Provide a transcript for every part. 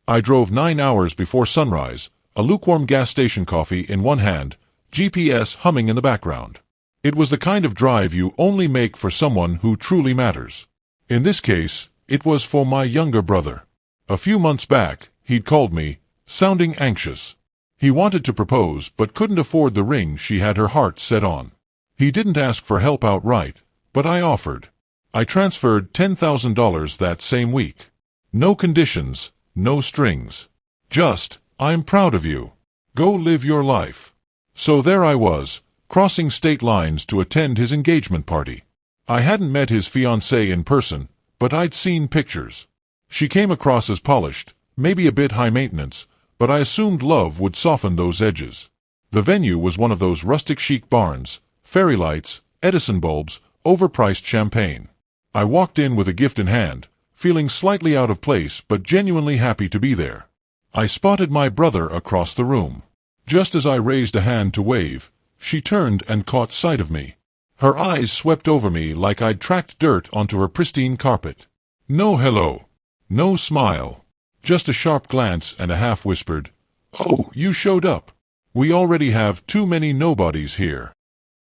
I drove 9 hours before sunrise, a lukewarm gas station coffee in one hand, GPS humming in the background. It was the kind of drive you only make for someone who truly matters. In this case, it was for my younger brother. A few months back, he'd called me, sounding anxious. He wanted to propose but couldn't afford the ring she had her heart set on. He didn't ask for help outright, but I offered. I transferred $10,000 that same week. No conditions, no strings. Just, I'm proud of you. Go live your life. So there I was, crossing state lines to attend his engagement party. I hadn't met his fiancée in person, but I'd seen pictures. She came across as polished, maybe a bit high maintenance, but I assumed love would soften those edges. The venue was one of those rustic chic barns, fairy lights, Edison bulbs, overpriced champagne. I walked in with a gift in hand, feeling slightly out of place but genuinely happy to be there. I spotted my brother across the room. Just as I raised a hand to wave, she turned and caught sight of me. Her eyes swept over me like I'd tracked dirt onto her pristine carpet. No hello. No smile. Just a sharp glance and a half-whispered, "Oh, you showed up. We already have too many nobodies here."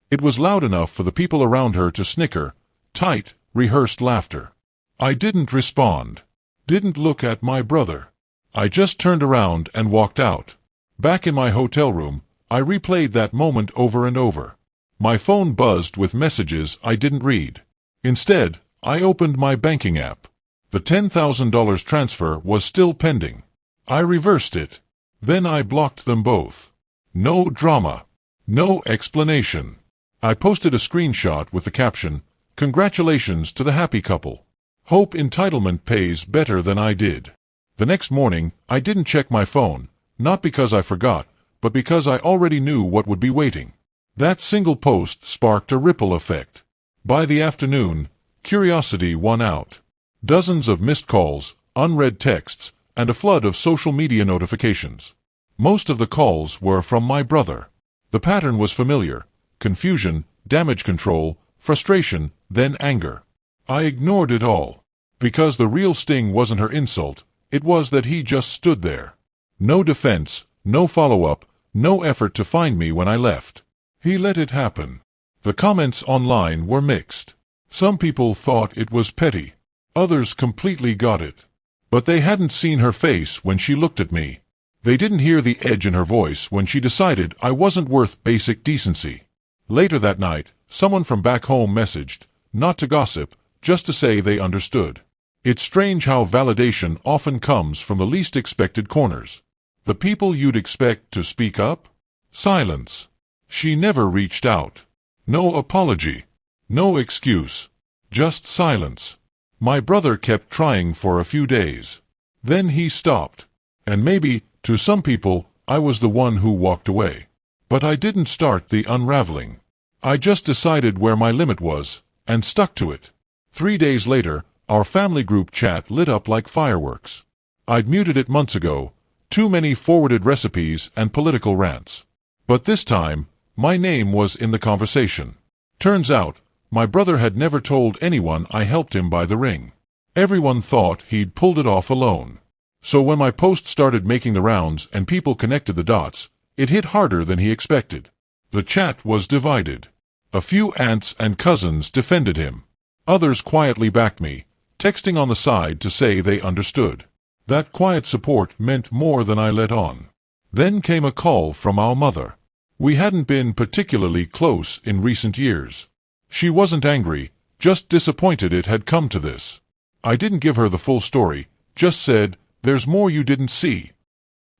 It was loud enough for the people around her to snicker, tight, rehearsed laughter. I didn't respond. Didn't look at my brother. I just turned around and walked out. Back in my hotel room, I replayed that moment over and over. My phone buzzed with messages I didn't read. Instead, I opened my banking app. The $10,000 transfer was still pending. I reversed it. Then I blocked them both. No drama. No explanation. I posted a screenshot with the caption, "Congratulations to the happy couple. Hope entitlement pays better than I did." The next morning, I didn't check my phone, not because I forgot, but because I already knew what would be waiting. That single post sparked a ripple effect. By the afternoon, curiosity won out. Dozens of missed calls, unread texts, and a flood of social media notifications. Most of the calls were from my brother. The pattern was familiar: confusion, damage control, frustration, then anger. I ignored it all. Because the real sting wasn't her insult, it was that he just stood there. No defense, no follow-up, no effort to find me when I left. He let it happen. The comments online were mixed. Some people thought it was petty. Others completely got it. But they hadn't seen her face when she looked at me. They didn't hear the edge in her voice when she decided I wasn't worth basic decency. Later that night, someone from back home messaged, not to gossip, just to say they understood. It's strange how validation often comes from the least expected corners. The people you'd expect to speak up? Silence. She never reached out. No apology. No excuse. Just silence. My brother kept trying for a few days. Then he stopped. And maybe, to some people, I was the one who walked away. But I didn't start the unraveling. I just decided where my limit was, and stuck to it. 3 days later, our family group chat lit up like fireworks. I'd muted it months ago, too many forwarded recipes and political rants. But this time, my name was in the conversation. Turns out, my brother had never told anyone I helped him buy the ring. Everyone thought he'd pulled it off alone. So when my post started making the rounds and people connected the dots, it hit harder than he expected. The chat was divided. A few aunts and cousins defended him. Others quietly backed me, texting on the side to say they understood. That quiet support meant more than I let on. Then came a call from our mother. We hadn't been particularly close in recent years. She wasn't angry, just disappointed it had come to this. I didn't give her the full story, just said, "There's more you didn't see."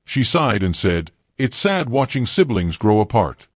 She sighed and said, "It's sad watching siblings grow apart."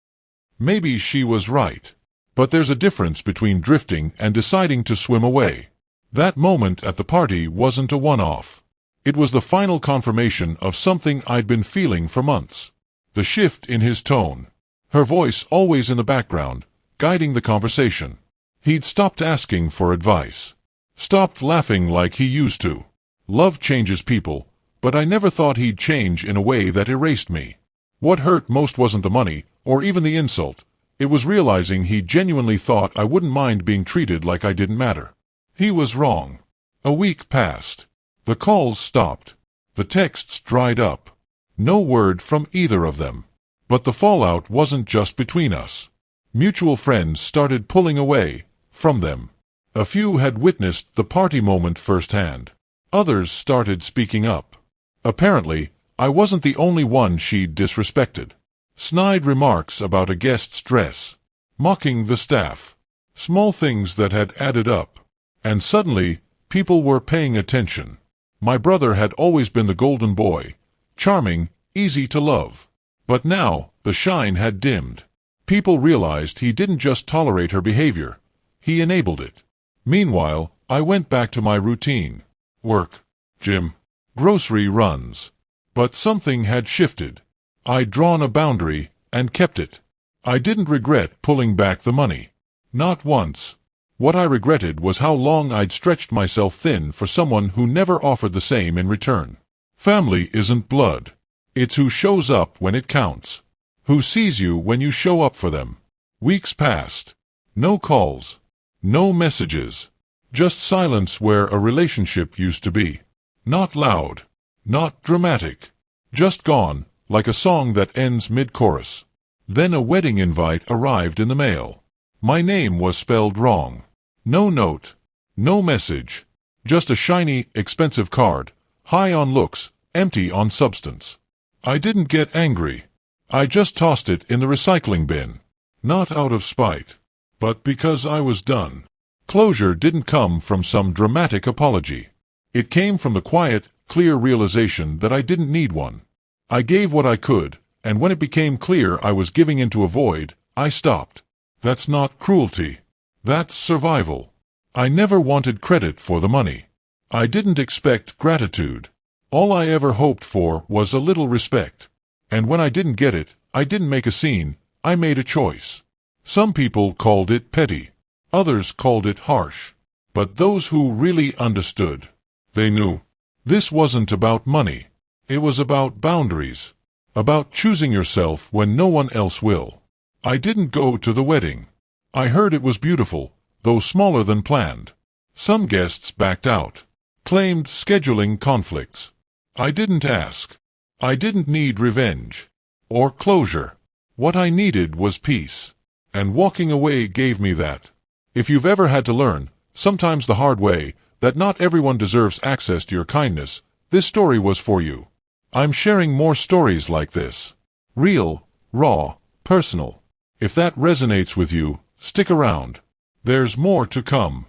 Maybe she was right. But there's a difference between drifting and deciding to swim away. That moment at the party wasn't a one-off. It was the final confirmation of something I'd been feeling for months. The shift in his tone. Her voice always in the background, guiding the conversation. He'd stopped asking for advice. Stopped laughing like he used to. Love changes people, but I never thought he'd change in a way that erased me. What hurt most wasn't the money, or even the insult. It was realizing he genuinely thought I wouldn't mind being treated like I didn't matter. He was wrong. A week passed. The calls stopped. The texts dried up. No word from either of them. But the fallout wasn't just between us. Mutual friends started pulling away from them. A few had witnessed the party moment firsthand. Others started speaking up. Apparently, I wasn't the only one she'd disrespected. Snide remarks about a guest's dress. Mocking the staff. Small things that had added up. And suddenly, people were paying attention. My brother had always been the golden boy. Charming, easy to love. But now, the shine had dimmed. People realized he didn't just tolerate her behavior. He enabled it. Meanwhile, I went back to my routine. Work, gym, grocery runs. But something had shifted. I'd drawn a boundary, and kept it. I didn't regret pulling back the money. Not once. What I regretted was how long I'd stretched myself thin for someone who never offered the same in return. Family isn't blood. It's who shows up when it counts. Who sees you when you show up for them. Weeks passed. No calls. No messages. Just silence where a relationship used to be. Not loud. Not dramatic. Just gone, like a song that ends mid-chorus. Then a wedding invite arrived in the mail. My name was spelled wrong. No note. No message. Just a shiny, expensive card. High on looks, empty on substance. I didn't get angry. I just tossed it in the recycling bin. Not out of spite. But because I was done. Closure didn't come from some dramatic apology. It came from the quiet, clear realization that I didn't need one. I gave what I could, and when it became clear I was giving into a void, I stopped. That's not cruelty. That's survival. I never wanted credit for the money. I didn't expect gratitude. All I ever hoped for was a little respect. And when I didn't get it, I didn't make a scene, I made a choice. Some people called it petty. Others called it harsh. But those who really understood, they knew. This wasn't about money. It was about boundaries. About choosing yourself when no one else will. I didn't go to the wedding. I heard it was beautiful, though smaller than planned. Some guests backed out. Claimed scheduling conflicts. I didn't ask. I didn't need revenge. Or closure. What I needed was peace. And walking away gave me that. If you've ever had to learn, sometimes the hard way, that not everyone deserves access to your kindness, this story was for you. I'm sharing more stories like this. Real, raw, personal. If that resonates with you, stick around. There's more to come.